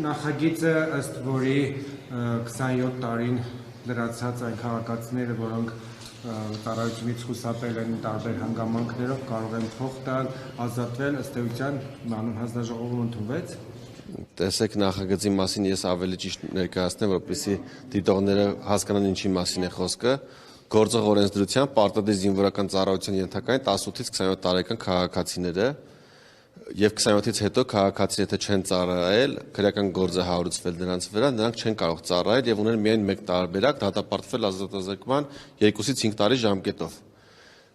նախագիծը ըստ որի 27 տարին լրացած այն քաղաքացիները, որոնք ծառայությունից խուսափել են տարբեր հանգամանքներով, կարող են փող տալ, ազատվել, ըստ էության հանձնաժողովում ընդունվեց։ Տեսեք, նախագծի մասին ես ավելի ճիշտ ներկայացնեմ, որպեսզի դիտողները հասկանան ինչի մասին է խոսքը։ Գործող օրենսդրությամբ պարտադիր զինվորական ծառայության ենթակային 18-ից 27 տարեկան քաղաքացիները եւ 27-ից հետո քաղաքացիները եթե չեն ծառայել, քրեական գործ է հարուցվել նրանց վրա, նրանք չեն կարող ծառայել եւ ունեն միայն մեկ տարբերակ՝ դատապարտվել ազատազրկման 2-ից 5 տարի ժամկետով։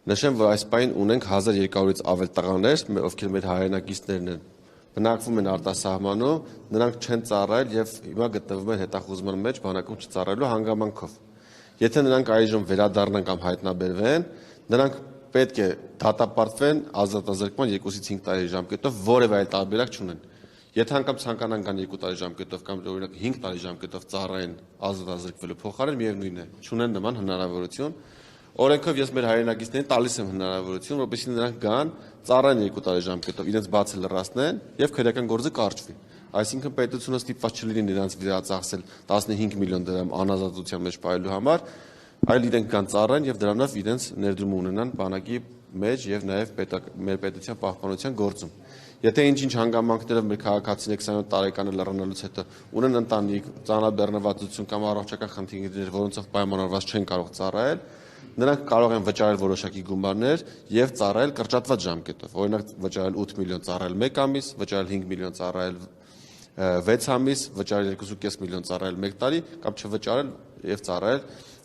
Նշեմ, որ այս պահին ունենք 1200-ից ավել տղաներ, ովքեր մեր հայրենակիցներն են, բնակվում են արտասահմանում, նրանք չեն ծառայել եւ հիմա գտնվում են հետախուզման մեջ բանակում չծառայելու հանգամանքով։ Եթե նրանք այժմ վերադառնան կամ հայտնաբերվեն, նրանք պետք է դատապարտվեն ազատազրկման 2-ից 5 տարի ժամկետով, որևէ այլ տարբերակ չունեն։ Եթե անգամ ցանկանան կան 2 տարի ժամկետով կամ օրինակ 5 տարի ժամկետով ծառայեն ազատազրկվելու փոխարեն, միևնույն է, չունեն նման հնարավորություն։ Օրենքով ես մեր հայրենակիցներին տալիս եմ հնարավորություն, որպեսզի նրանք գան, ծառայեն 2 տարի ժամկետով, իրենց բացը լրացնեն եւ քրեական գործը կարճվի։ Այսինքն պետությունը ստիպված չլինի նրանց վրա ծախսել 15 միլիոն դրամ անազատության մեջ պահելու համար, այլ իրենք կան ծառայեն եւ դրանով իրենց ներդրում ունենան բանակի մեջ եւ նաեւ մեր պետության պահպանության գործում։ Եթե ինչ-ինչ հանգամանքներով մեր քաղաքացիները 27 տարեկանը լեռնանալուց հետո ունեն ընտանիք, ծանրաբեռնվածություն կամ առողջական խնդիրներ, որոնցով պայմանավորված չեն կարող ծառայել, նրանք կարող են վճարել որոշակի գումարներ եւ ծառայել կրճատված ժամկետով։ Օրինակ վճարել 8 միլիոն ծառայել 1 ամիս, վճարել 5 միլիոն ծառայել 6 ամիս, վճարել 2.5 միլիոն ծառայել 1 տարի կամ չվճարել եւ ծառայել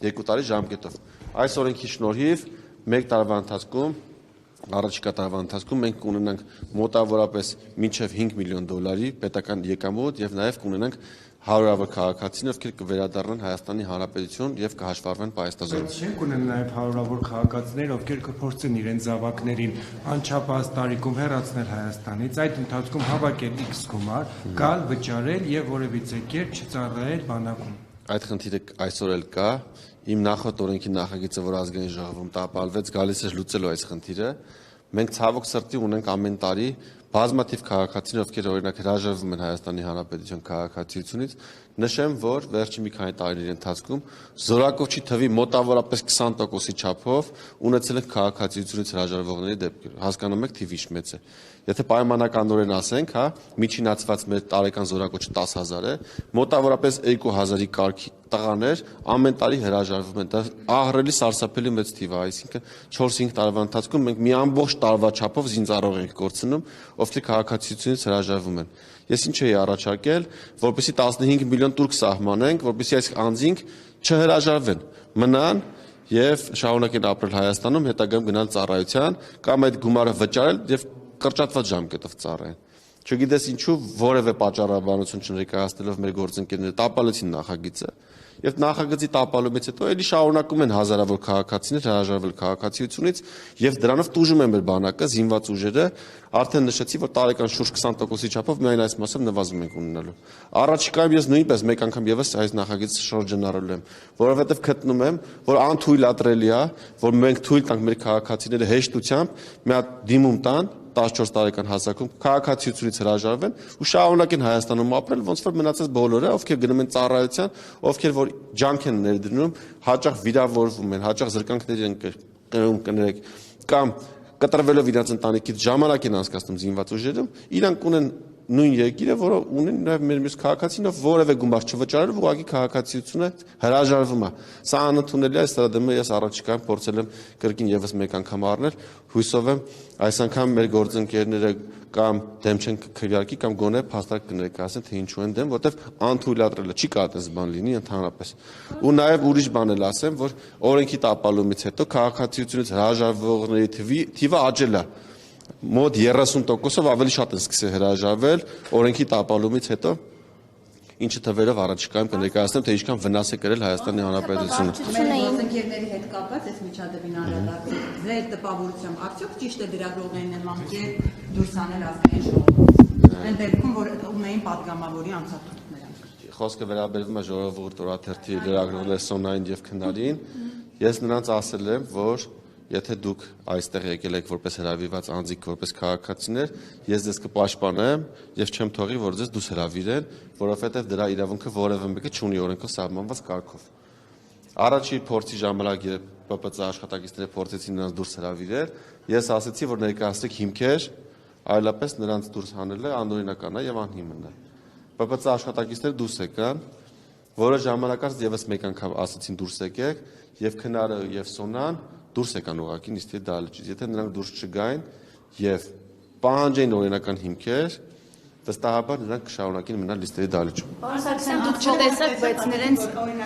2 տարի ժամկետով։ Այս օրենքի շնորհիվ 1 տարվա ընթացքում առաջիկա տարվա ընթացքում մենք կունենանք մոտավորապես մինչև 5 միլիոն դոլարի պետական եկամուտ եւ նաեւ կունենանք հարյուրավոր քաղաքացիներ, ովքեր կվերադառնան Հայաստանի Հանրապետություն եւ կհաշվառվեն պայստազորով։ Չենք ունեն նաեւ հարյուրավոր քաղաքացիներ, ովքեր կփորձեն իրենց զավակներին անչափահաս տարիքում հեռացնել Հայաստանից, այդ ընթացքում հավաքել X գումար, գալ վճարել եւ որևիցե կերպ չծառայել բանակում։ Այդ խնդիրը այսօր էլ կա։ Իմ նախորդ օրենքի նախագիծը, որ ազգային ժողովում տապալվեց, գալիս էր լուծելու այս խնդիրը։ Մենք ցավոք սրտի ունենք ամեն տարի բազմաթիվ քաղաքացիներ, ովքեր օրինակ հրաժարվում են Հայաստանի Հանրապետության քաղաքացիությունից, նշեմ, որ վերջին մի քանի տարիների ընթացքում զորակոչի թվի մոտավորապես 20%-ի չափով ունեցել են քաղաքացիությունից հրաժարվողների դեպքեր։ Հասկանում եք, թիվը ինչ մեծ է։ Եթե պայմանականորեն ասենք, հա, միջինացված մեր տարեկան զորակոչը 10,000 է, մոտավորապես 2000-ի կարգի տղաներ ամեն տարի հրաժարվում են։ Դա ահռելի սարսափելի մեծ թիվ է, այսինքն 4-5 տարվա ընթացքում մենք մի ամբողջ տարվա չափով զինծառայող ենք կորցնում, ովքեր քաղաքացիությունից հրաժարվում են։ Ես ինչ էի առաջարկել, որպեսզի 15 միլիոն турք սահմանենք, որպեսզի այս անձինք չհրաժարվեն, մնան եւ շարունակեն ապրել Հայաստանում, հետագայում գնալ ծառայության կամ այդ գումարը վճարել եւ կրճատված ժամկետով ծառայեն։ Չգիտես ինչու որևէ պատճառաբանություն չներկայացնելով մեր գործընկերները տապալեցին նախագիծը եւ նախագծի տապալումից հետո էլի շարունակում են հազարավոր քաղաքացիներ հրաժարվել քաղաքացիությունից եւ դրանով տուժում են մեր բանակը, զինված ուժերը, արդեն նշեցի, որ տարեկան շուրջ 20%-ի չափով միայն այս մասով նվազում ենք ունենալու։ Առաջիկայում ես նույնպես մեկ անգամ եւս այս նախագիծը շրջանառելու եմ, որովհետեւ գտնում եմ, որ անթույլատրելի է, որ մենք թույլ տանք մեր քաղաքացիները հեշտությամբ մի հատ դիմում տան 14 տարեկան հասակում քաղաքացիությունից հրաժարվեն ու շարունակեն Հայաստանում ապրել, ոնց որ մնացած բոլորը, ովքեր գնում են ծառայության, ովքեր որ ջանք են ներդնում, հաճախ վիրավորվում են, հաճախ զրկանքների են կներեք կամ կտրվելով իրենց ընտանիքից ժամանակ են անցկացնում զինված ուժերում, իրանք ունեն նույն երկիրը, որը ունեն նաև մեր մյուս քաղաքացիներով որևէ գումար չվճարելով ուղղակի քաղաքացիությունը հրաժարվում է։ Սա անընդունելի է, սրա դեմ ես առաջիկայում փորձել եմ կրկին եւս մեկ անգամ առնել, հույսով եմ այս անգամ մեր գործընկերները կամ դեմ չեն քվեարկի կամ գոնե փաստարկ կներկայացնեն, թե ինչու են դեմ, որտեվ անթույլատրելը չի կարող այդպես բան լինի ընդհանրապես։ Ու նաև ուրիշ բան էլ ասեմ, որ օրենքի տապալումից հետո քաղաքացիությունից հրաժարվողների թիվը աճել է։ Մոտ 30%-ով ավելի շատ են սկսել հրաժարվել օրենքի տապալումից հետո, ինչը թվերով առաջիկայում կներկայացնեմ, թե ինչքան վնաս է կրել Հայաստանի Հանրապետությունը։ Գործընկերների հետ կապված այս միջադեպին անդրադառնալով, ձեր տպավորությամբ արդյոք ճիշտ է լրագրողներին նման կերպ դուրս անել ազգային ժողովից։ Այն դեպքում, որ ունեին պատգամավորի անցաթուղթ նրանք։ Խոսքը վերաբերվում է Ժողովուրդ օրաթերթի լրագրողներ Սոնային եւ Քնարին։ Ես նրանց ասել եմ, որ եթե դուք այստեղ եկել եք որպես հրավիրված անձիկ, որպես քաղաքացիներ, ես ձեզ կպաշտպանեմ եւ չեմ թողի, որ ձեզ դուրս հրավիրեն, որովհետեւ դրա իրավունքը որևէ մեկը չունի օրենքով սահմանված կարգով։ Առաջի փորձի ժամանակ երբ ՊՊՑ աշխատակիցները փորձեցին նրանց դուրս հրավիրել, ես ասացի, որ ներկայացրեք հիմքեր, այլապես նրանց դուրս հանելը անօրինական է եւ անհիմն է։ ՊՊՑ աշխատակիցները դուրս եկան, որը ժամանակ անց եւս մեկ անգամ ասացին դուրս եկեք եւ քնարը եւ Սոնան դուրս եկան ուղղակի նիստի դահլիճից։ Եթե նրանք դուրս չգային եւ պահանջեին օրինական հիմքեր, վստահաբար նրանք կշարունակեն մնալ լիստերի դահլիճում։ Պարոն Սարգսյան, դուք չտեսաք, բայց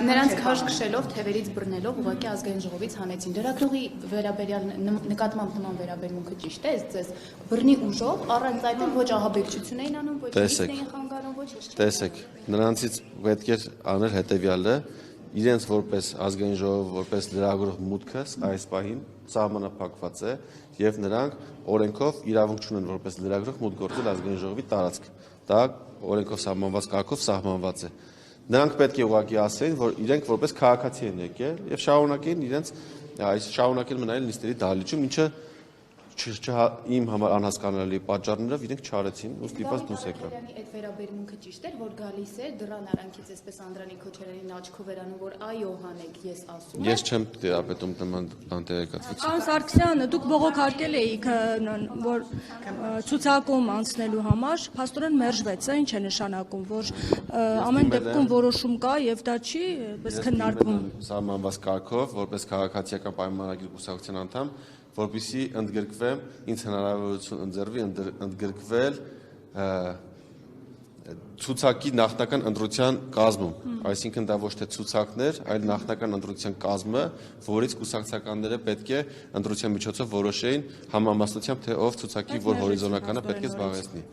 նրանց քաշ քշելով, թևերից բռնելով ուղղակի ազգային ժողովից հանեցին։ Լրագրողի վերաբերյալ նկատմամբ նման վերաբերմունքը ճիշտ է, ձեզ բռնի ուժով, առանց այդ ոչ ահաբեկչություն էին անում, ոչ լիստն էին խանգարում, ոչ ինչ։ Տեսեք, նրանցից պետք է անել հետեւյալը, իրենց որպես ազգային ժողով, որպես լրագրող մուտքը այս պահին սահմանափակված է եւ նրանք օրենքով իրավունք չունեն որպես լրագրող մուտք գործել ազգային ժողովի տարածք։ Դա օրենքով սահմանված կարգով սահմանված է։ Նրանք պետք է ուղղակի ասեն, որ իրենք որպես քաղաքացի են եկել եւ շարունակեն մնալ նիստերի դահլիճում, ինչը իմ համար անհասկանալի պատճառներով իրենք չարեցին ու ստիպված դուրս եկան։ Այդ վերաբերմունքը ճիշտ էր, որ գալիս է դրան արանքից այսպես Անդրանիկ Քոչարյանին աչքով երանում, որ այո հանեք, ես ասում եմ։ Ես չեմ տիրապետում նման անտեղեկատվություն։ Պարոն Սարգսյան, դուք բողոքարկել էիք, որ ցուցակում անցնելու համար փաստորեն մերժվեց, ինչ է նշանակում, որ ամեն դեպքում որոշում կա եւ դա չի պես քննարկվում։ Սահմանված կարգով, որպես քաղաքացիական պայմանագրի կուսակցության անդամ, որպեսզի ընդգրկվեմ, ինձ հնարավորություն ընձեռվի ընդգրկվել ցուցակի նախնական ընտրության կազմում, այսինքն դա ոչ թե ցուցակներ, այլ նախնական ընտրության կազմը, որից կուսակցականները պետք է ընտրության միջոցով որոշեին համամասնությամբ, թե ով ցուցակի որ հորիզոնականը պետք է զբաղեցնի։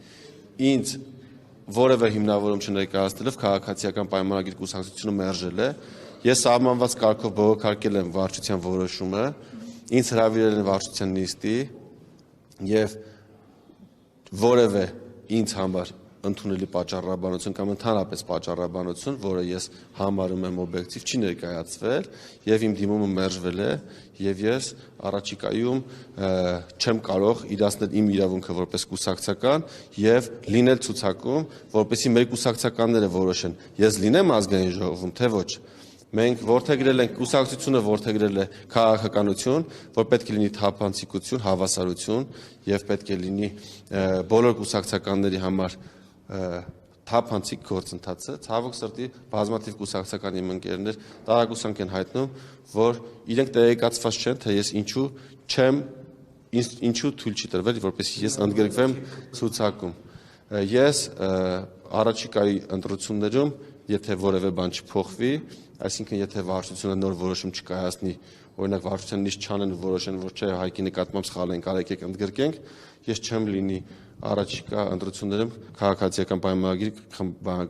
Ինձ որևէ հիմնավորում չներկայացնելով քաղաքացիական պայմանագրի կուսակցությունը մերժել է, ես սահմանված կարգով բողոքարկել եմ վարչության որոշումը, ինձ հրավիրել են վարչության նիստի եւ որևէ ինձ համար ընդունելի պատճառաբանություն կամ ընդհանրապես պատճառաբանություն, որը ես համարում եմ օբյեկտիվ, չի ներկայացվել եւ իմ դիմումը մերժվել է եւ ես առաջիկայում չեմ կարող իրացնել իմ իրավունքը որպես կուսակցական եւ լինել ցուցակում, որպեսզի մեր կուսակցականները որոշեն, ես լինեմ ազգային ժողովում, թե ոչ։ Մենք որդեգրել ենք կուսակցությունը որդեգրել է քաղաքականություն, որ պետք է լինի թափանցիկություն, հավասարություն եւ պետք է լինի բոլոր կուսակցականների համար թափանցիկ գործընթացը։ Ցավոք սրտի բազմաթիվ կուսակցական իմ ընկերներ տարակուսանք են հայտնում, որ իրենք տեղեկացված չեն, թե ես ինչու թույլ չի տրվել, որպեսզի ես ընդգրկվեմ ցուցակում։ Ես առաջիկայի ընտրություններում, եթե որևէ բան չփոխվի, այսինքն եթե վարչությունը նոր որոշում չկայացնի, օրինակ վարչության նիստ չանեն ու որոշեն, որ չէ հայկի նկատմամբ սխալ ենք, արեք եք ընդգրկենք, ես չեմ լինի առաջիկա ընտրություններում քաղաքացիական պայմանագրի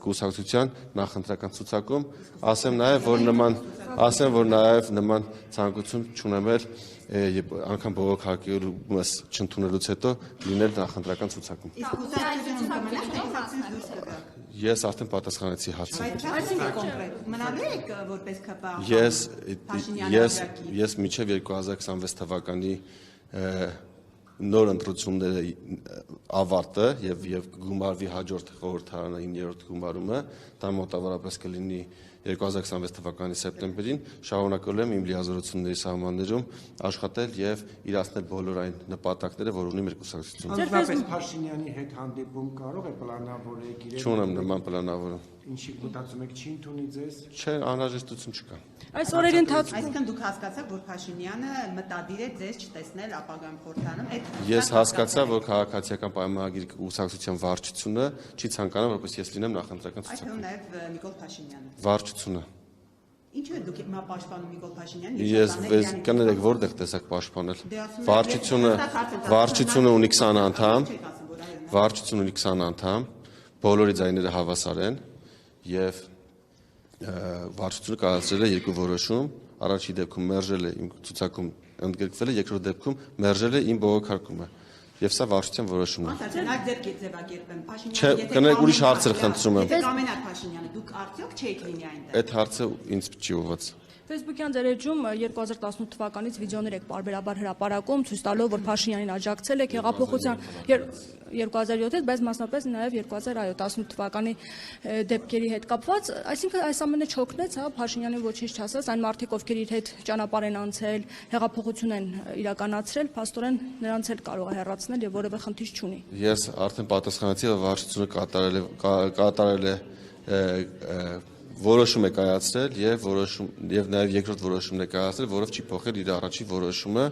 կուսակցության նախընտրական ցուցակում, ասեմ նաև նման ցանկություն չունեմ անգամ բողոքարկելուս չընդունելուց հետո լինել նախընտրական ցուցակում։ Ես արդեն պատասխանեցի հարցին։ Այսինքն կոնկրետ մնալու եք որպես ԿՊ Ես մինչև 2026 թվականի նոր ընտրությունների ավարտը եւ գումարվի հաջորդ խորհրդարանի 9-րդ գումարումը, դա մոտավորապես կլինի 2026 թվականի սեպտեմբերին, շարունակելու եմ իմ լիազորությունների սահմաններում աշխատել եւ իրացնել բոլոր այն նպատակները, որ ունի մեր կուսակցությունը։ Անձնապես Փաշինյանի հետ հանդիպում կարող է պլանավորեք իրեն։ Չունեմ նման պլանավորում։ Ինչի մտածում եք չի ընդունի ձեզ։ Չէ, անհրաժեշտություն չկա։ Այս օրերի ընթացքում Այսինքն դուք հասկացաք, որ Փաշինյանը մտադիր է ձեզ չտեսնել ապագայում խորհրդանում։ Ես հասկացա, որ քաղաքացիական պայմանագրի կուսակցության վարչությունը չի ցանկանում, որպես ես լինեմ նախընտրական ցուցակում։ Այդպես նաև Նիկոլ Փաշինյանը։ Վարչությունը։ Ինչու եք դուք պաշտպանում Նիկոլ Փաշինյանին։ Ես կներեք որտեղ տեսակ պաշտպանել։ Վարչությունը ունի 20 անդամ։ Վարչությունը ունի 20 անդամ, բոլորի ձայները հավասար են եւ վարչությունը կայացրել է երկու որոշում, առաջի դեպքում մերժել է իմ ցուցակում ընդգրկվել է, երկրորդ դեպքում մերժել է իմ բողոքարկումը։ Եվ սա վարչության որոշումն է։ Այդ ձևակերպեմ Չէ, կներեք ուրիշ հարցեր խնդրում եմ։ Եթե կամենակ Փաշինյանը, դուք արդյոք չեք լինի այնտեղ։ Այդ հարցը ինձ չի ուղղված։ Facebook-յան ձեր էջում 2018 թվականից վիդեոներ եք պարբերաբար հրապարակում, ցույց տալով, որ Փաշինյանին աջակցել եք հեղափոխության 2007-ից, բայց մասնապես նաև 2018 թվականի դեպքերի հետ կապված, այսինքն այս ամենը չօգնեց, հա, Փաշինյանին ոչինչ չասած, այն մարդիկ, ովքեր իր հետ ճանապարհ են անցել, հեղափոխություն են իրականացրել, փաստորեն նրանց էլ կարող է հեռացնել եւ որևէ խնդիր չունի։ Ես արդեն պատասխանեցի, որ վարչությունը կատարել է որոշում է կայացրել եւ նաեւ երկրորդ որոշումն է կայացրել, որով չի փոխել իր առաջի որոշումը,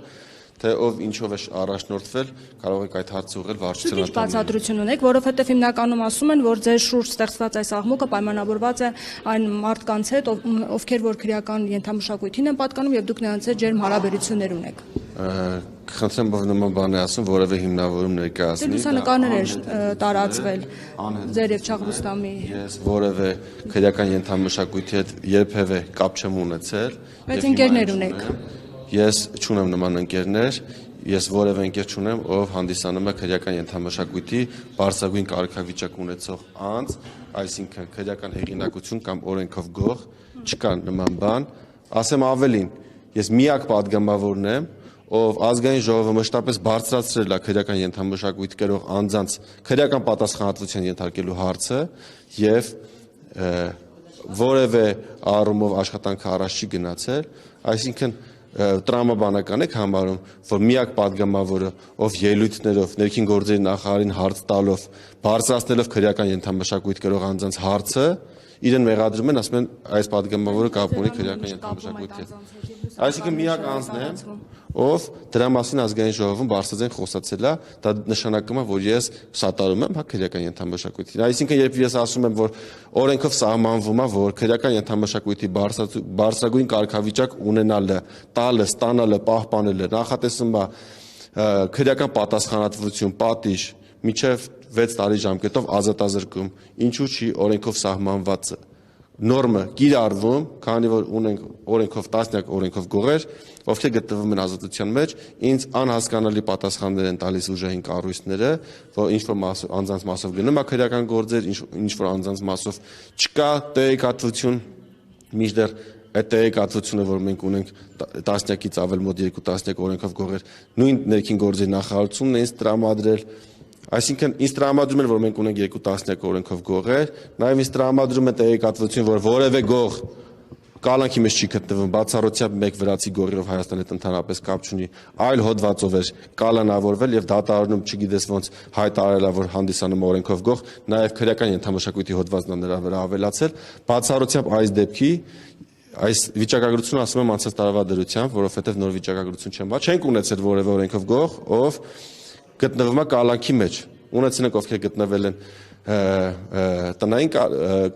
թե ով ինչով է առաջնորդվել, կարող եք այդ հարցը ուղղել վարչության անդամներին։ Ինչ բացատրություն ունեք, որովհետեւ հիմնականում ասում են, որ ձեր շուրջ ստեղծված այս աղմուկը պայմանավորված է այն մարդկանց հետ, ովքեր որ քրեական ենթամշակույթին են պատկանում եւ դուք նրանց հետ ջերմ հարաբերություններ ունեք։ Խնդրեմ, որ նման բան ասում, որևէ հիմնավորում ներկայացնի։ Լուսանկարներ է տարածվել ձեր եւ Չաղրուստամի։ Ես որևէ քրեական ենթամշակույթի հետ երբևէ կապ չեմ ունեցել։ Բայց ընկերներ ունեք։ Ես չունեմ նման ընկերներ, ես որևէ ընկեր չունեմ, ով հանդիսանում է քրեական ենթամշակույթի բարձրագույն կարգավիճակ ունեցող անձ, այսինքն քրեական հեղինակություն կամ օրենքով գող, չկա նման բան։ Ասեմ ավելին, ես միակ падգամավորն եմ, ով ազգային ժողովը մշտապես բարձրացրել է քրեական ենթամշակույթ կերող անձանց քրեական պատասխանատվության ենթարկելու հարցը եւ որևէ առումով աշխատանքը առաջ չի գնացել, այսինքն տրամաբանական եք համարում, որ միակ падգամավորը, ով ելույթներով ներքին գործերի նախարարին հարց տալով, բարձրացնելով քրեական ենթամշակույթ կերող անձանց հարցը, իրեն մեղադրում են, ասում են այս падգամավորը կապ ունի քրեական ենթամշակույթի հետ։ Այսինքն միակ անձն է, ով դրա մասին ազգային ժողովում բարձրաձայն խոսացել է, դա նշանակում է, որ ես սատարում եմ քրեական ենթամշակույթին։ Այսինքն երբ ես ասում եմ, որ օրենքով սահմանվում է, որ քրեական ենթամշակույթի բարձրագույն կարգավիճակ ունենալը, տալը, ստանալը, պահպանելը նախատեսում է քրեական պատասխանատվություն, պատիժ, մինչև 6 տարի ժամկետով ազատազրկում, ինչու չի օրենքով սահմանված նորմը կիրառվում, քանի որ ունենք օրենքով տասնյակ օրենքով գողեր, ովքեր գտնվում են ազատության մեջ, ինձ անհասկանալի պատասխաններ են տալիս ուժային կառույցները, որ ինչ որ անձանց մասով գնում է քրեական գործեր, ինչ որ անձանց մասով չկա տեղեկատվություն, մինչդեռ այդ տեղեկատվությունը, որ մենք ունենք տասնյակից ավել մոտ 2 տասնյակ օրենքով գողեր, նույն ներքին գործերի նախարարությունն է ինձ տրամադրել։ Այսինքն ինձ տրամադրում են, որ մենք ունենք 2 տասնյակ օրենքով գողեր, նաև ինձ տրամադրում են տեղեկատվություն, որ որևէ գող կալանքի մեջ չի գտնվում, բացառությամբ մեկ վրացի գողերով Հայաստանի հետ ընդհանրապես կապ չունի, այլ հոդվածով էր կալանավորվել եւ դատարանում չգիտես ոնց հայտարարել է, որ հանդիսանում օրենքով գող, նաև քրեական ենթամշակույթի հոդվածն է նրա վրա ավելացել, բացառությամբ այս դեպքի այս վիճակագրությունը ասում եմ անցած տարվա դրությամբ, որովհետեւ նոր վիճակագրություն չեմ բա, չենք ունեցել որևէ օրենքով գող, ով գտնվում է կալանքի մեջ։ Ունեցել ենք ովքեր գտնվել են տնային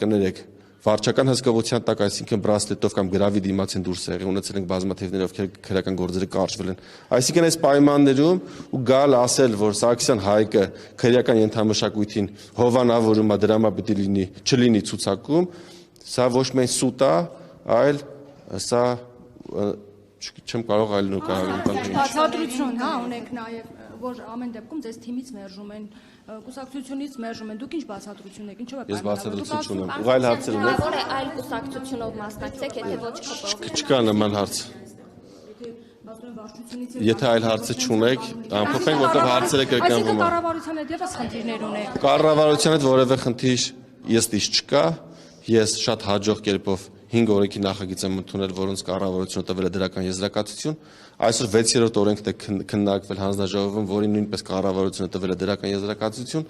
կներեք վարչական հսկողության տակ, այսինքն բրասլետով կամ գրավի դիմաց են դուրս եղել, ունեցել ենք բազմաթիվներ, ովքեր քրեական գործերը կարճվել են։ Այսինքն այս պայմաններում ու գալ ասել, որ Սարգսյան Հայկը քրեական ենթամշակույթին հովանավորում է, դրամա պիտի լինի, չլինի ցուցակում, սա ոչ միայն սուտ է, այլ սա չեմ կարող այլ նկարագրել։ Բացատրություն, հա, ունեք նաև, որ ամեն դեպքում ձեզ թիմից մերժում են, կուսակցությունից մերժում են, դուք ինչ բացատրություն եք, ինչով եք Ես բացատրություն չունեմ, ու այլ հարցեր ունեք։ Որ է այլ կուսակցությունով մասնակցեք, եթե ոչ ԿՊ-ով։ Չկա նման հարց։ Եթե այլ հարցը չունեք, ամփոփենք, որտեղ հարցերը կրկնվում են։ Կառավարության հետ եւս խնդիրներ ունեք։ Կառավարության հետ որևէ խնդիր ըստիս չկա։ Ես շատ հաջող կերպով 5 օրենքի նախագիծ եմ ընդունել, որոնց կառավարությունը տվել է դրական եզրակացություն։ Այսօր 6-րդ օրենքն է քննարկվել հանձնաժողովում, որին նույնպես կառավարությունը տվել է դրական եզրակացություն։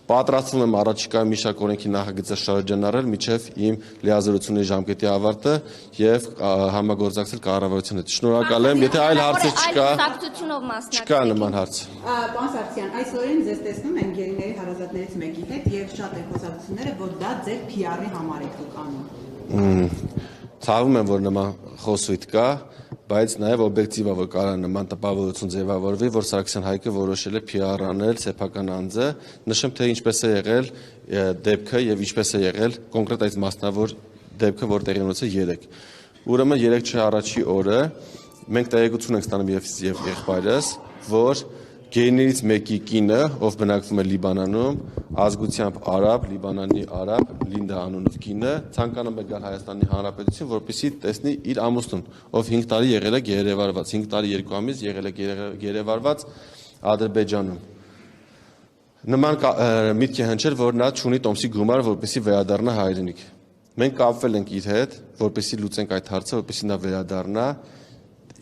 Պատրաստվում եմ առաջիկայում մի շարք օրենքի նախագիծը շրջանառել մինչև իմ լիազորությունների ժամկետի ավարտը եւ համագործակցել կառավարության հետ։ Շնորհակալ եմ, եթե այլ հարցեր չկա նման հարց։ Պարոն Սարգսյան, այսօրին ձեզ տեսնում են գերիների հարազատներից մեկի հետ եւ շատ է խոսակցությունները, որ դա ձեր PR-ի համար եք դուք անում։ Ցավում եմ, որ նման խոսույթ կա, բայց նաև օբյեկտիվ է, որ կարա նման տպավորություն ձևավորվի, որ Սարգսյան Հայկը որոշել է PR անել սեփական անձը, նշեմ, թե ինչպես է եղել դեպքը եւ ինչպես է եղել կոնկրետ այս մասնավոր դեպքը, որ տեղի ունեցել 3։ Ուրեմն 3 չէ առաջի օրը մենք տեղեկություն ենք ստանում եւ եղբայրս, որ գերիներից մեկի կինը, ով բնակվում է Լիբանանում, ազգությամբ արաբ, Լիբանանի արաբ, Լինդա անունով կինը, ցանկանում է գալ Հայաստանի Հանրապետություն, որպեսզի տեսնի իր ամուսնուն, ով 5 տարի եղել է գերեվարված, 5 տարի 2 ամիս եղել է գերեվարված Ադրբեջանում։ Նման միտք է հնչել, որ նա չունի տոմսի գումար, որպեսզի վերադառնա հայրենիք։ Մենք կապվել ենք իր հետ, որպեսզի լուծենք այդ հարցը, որպեսզի նա վերադառնա։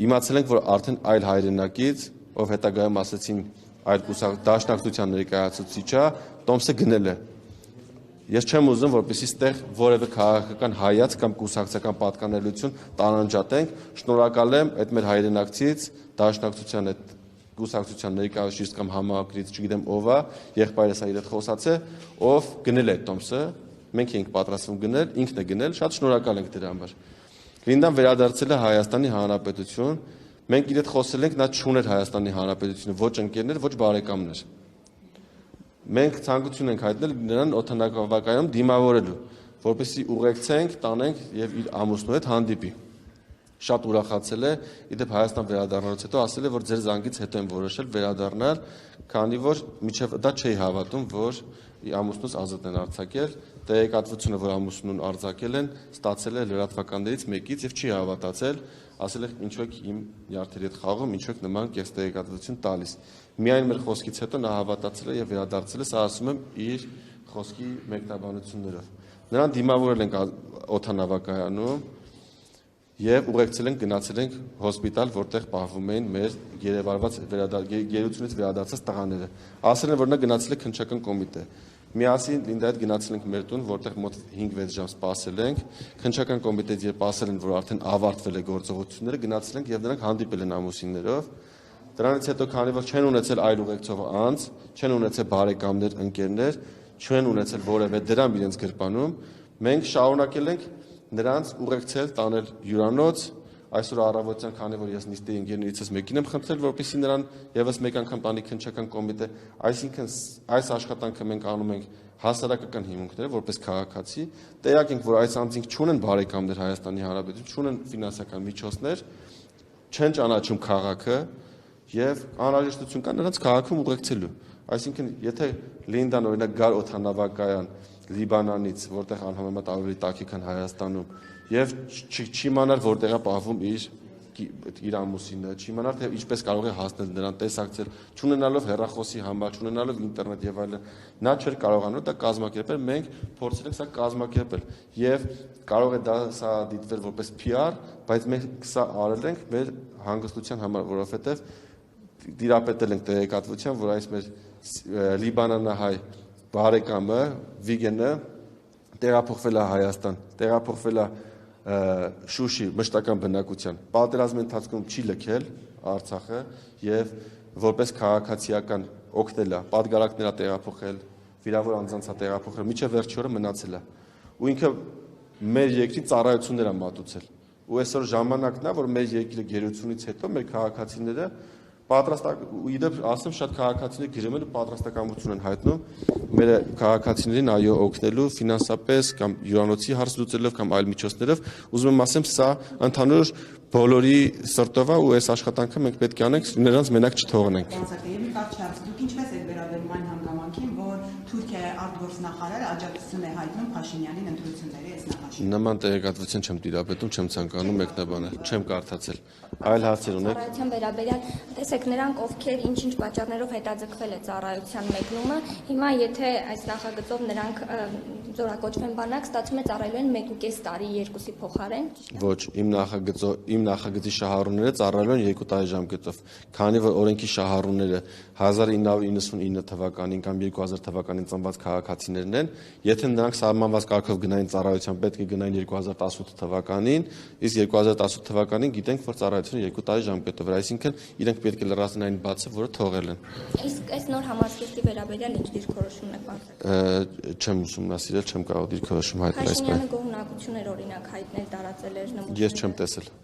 Իմացել ենք, որ արդեն այլ հայրենակից, ով հետագայում ասեցին այլ դաշնակցության ներկայացուցիչը, տոմսը գնել է։ Ես չեմ ուզում, որպեսզի ստեղ որևէ քաղաքական հայացք կամ կուսակցական պատկանելություն տարանջատենք։ Շնորհակալ եմ այդ մեր հայրենակցից, դաշնակցության այդ կուսակցության ներկայացուցիչ կամ համակրից, չգիտեմ ով է, եղբայրս իր հետ խոսած է, ով գնել է այդ տոմսը, մենք ենք պատրաստվում գնել, ինքն է գնել, շատ շնորհակալ ենք դրա համար։ Լինդան վերադարձել է Հայաստանի Հանրապետություն, մենք իր հետ խոսել ենք, նա չուներ Հայաստանի Հանրապետությունը ոչ ընկերներ, ոչ բարեկամներ։ Մենք ցանկություն ենք հայտնել նրան օդանավակայանում դիմավորելու, որպեսզի ուղեկցենք, տանենք եւ իր ամուսնու հետ հանդիպի։ Շատ ուրախացել է, իդեպ Հայաստան վերադառնալուց հետո ասել է, որ ձեր զանգից հետո եմ որոշել վերադառնալ, քանի որ միջև դա չէի հավատում, որ ամուսնուս ազատ են արձակել, տեղեկատվությունը, որ ամուսնուն արձակել են, ստացել է լրատվականներից մեկից եւ չի հավատացել, ասել է ինչու եք իմ նյարդերի հետ խաղում, ինչու եք նման կեղծ տեղեկատվություն տալիս։ Միայն մեր խոսքից հետո նա հավատացել է եւ վերադարձել է, սա ասում եմ իր խոսքի մեկնաբանություններով։ Նրան դիմավորել ենք օդանավակայանում եւ ուղեկցել ենք, գնացել ենք հոսպիտալ, որտեղ պահվում էին մեր գերեվարված գերությունից վերադարձած տղաները։ Ասել են, որ նա գնացել է քննչական կոմիտե։ Միասին Լինդայի հետ գնացել ենք մեր տուն, որտեղ մոտ 5-6 ժամ սպասել ենք։ Քննչական կոմիտեից երբ ասել են, որ արդեն ավարտվել է գործողությունները, գնացել ենք եւ նրանք հանդիպել են ամուսիններով։ Դրանից հետո, քանի որ չեն ունեցել այլ ուղեկցող անձ, չեն ունեցել բարեկամներ, ընկերներ, չեն ունեցել որևէ դրամ իրենց գրպանում, մենք շարունակել ենք նրանց ուղեկցել, տանել հյուրանոց, այսօր առավոտյան, քանի որ ես նիստի ընկերներիցս մեկին եմ խնդրել, որպեսզի նրան եւս մեկ անգամ տանի քննչական կոմիտե, այսինքն այս աշխատանքը մենք անում ենք հասարակական հիմունքները, որպես քաղաքացի, տեղյակ ենք, որ այս անձինք չունեն բարեկամներ Հայաստանի Հանրապետություն, չունեն ֆինանսական միջոցներ, չեն ճանաչում քաղաքը եւ անհրաժեշտություն կա նրանց քաղաքում ուղեկցելու։ Այսինքն, եթե Լինդան օրինակ գար օդանավակայան Լիբանանից, որտեղ անհամեմատ ավելի տաքի քան Հայաստանում, եւ չիմանար որտեղ է պահվում իր ամուսինը, չիմանար թե ինչպես կարող է հասնել նրան, տեսակցել, չունենալով հեռախոսի համբար, չունենալով ինտերնետ եւ այլն, նա չէր կարողանում դա կազմակերպել, մենք փորձել ենք սա կազմակերպել եւ կարող է դա սա դիտվել որպես PR, բայց մենք սա արել ենք մեր հանգստության համար, որովհետեւ դիրապետել ենք տեղեկատվության, որ այս մեր լիբանանահայ բարեկամը Վիգենը տեղափոխվել է Հայաստան, տեղափոխվել է Շուշի մշտական բնակության։ Պատերազմի ընթացքում չի լքել Արցախը եւ որպես քաղաքացիական օգնել է, պատգարակներ է տեղափոխել, վիրավոր անձանց է տեղափոխել, միջև վերջի օրը մնացել է։ Ու ինքը մեր երկրի ծառայություններ է մատուցել։ Ու այսօր ժամանակն է, որ մեր երկրի գերությունից հետո մեր քաղաքացիները իդեպ ասեմ շատ քաղաքացիներ գրում են ու պատրաստակամություն են հայտնում մեր քաղաքացիներին այո օգնելու ֆինանսապես կամ հյուրանոցի հարց լուծելով կամ այլ միջոցներով ուզում եմ ասեմ սա ընդհանուր բոլորի սրտով է ու այս աշխատանքը մենք պետք է անենք նրանց մենակ չթողնենք։ Դուք ինչպես եք վերաբերում այն հանգամանքին, որ Թուրքիայի արտգործնախարարը աջակցություն է հայտնում Փաշինյանին ընտրությունների այս նախաճաշին։ Նման տեղեկատվություն չեմ տիրապետում, չեմ ցանկանում մեկնաբանել, չեմ կարդացել։ Այլ հարցեր ունեք։ Ծառայության վերաբերյալ, տեսեք, նրանք ովքեր ինչ-ինչ պատճառներով հետաձգվել է ծառայության մեկնումը, հիմա եթե այս նախագծով նրանք զորակոչվեն բանակ, ստացվում է ծառայելու են 1.5 տարի 2-ի փոխարեն։ Ոչ, իմ նախագծի շահառուները ծառայելու են 2 տարի ժամկետով, քանի որ օրենքի շահառուները 1999 թվականին կամ 2000 թվականին ծնված քաղաքացիներն են, եթե նրանք սահմանված կարգով գնային ծառայության, պետք է գնային 2018 թվականին, իսկ 2018 թվականին գիտենք, որ ծառայությունը 2 տարի ժամկետով էր, այսինքն իրենք պետք է լրացնեն այն բացը, որը թողել են։ Իսկ այս նոր համազգեստի վերաբերյալ ինչ դիրքորոշում եք արձակել։ Չեմ ուսումնասիրել, չեմ կարող դիրքորոշում հայտնել այս բանը։ Փաշինյանը գոհունակություն էր օրինակ հայտնել տարածել էր նմուշները։ Ես չեմ տեսել։